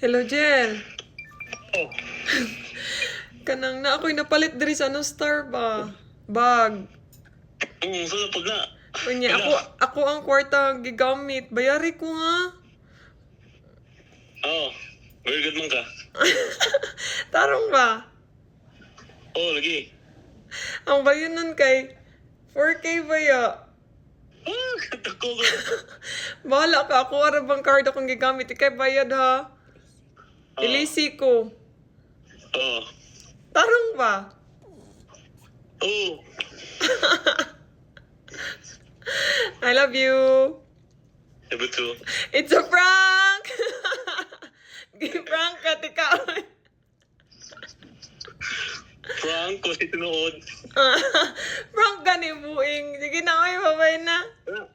Hello, Jel. Oh. Kanang na ako'y napalit diri sa ano star ba? Bag. So napag na. Kunya, ako ang kwarta gigamit. Bayari ko nga. Oh. Very good man ka. Tarong ba? Oh, lagi. Ang bayan nun kay 4K ba ya? Ah, tako ko. Bahala ka. Ako arabang card akong gigamit. Ikay bayad ha. Ilisi ko. Oh. Tarong ba? Oh. I love you. Sabi to. It's a prank! Gi-prank ka, tika. Frank, ko si tinuod. Prank ka ni Buing. Sige na, oy, babay na. Ah.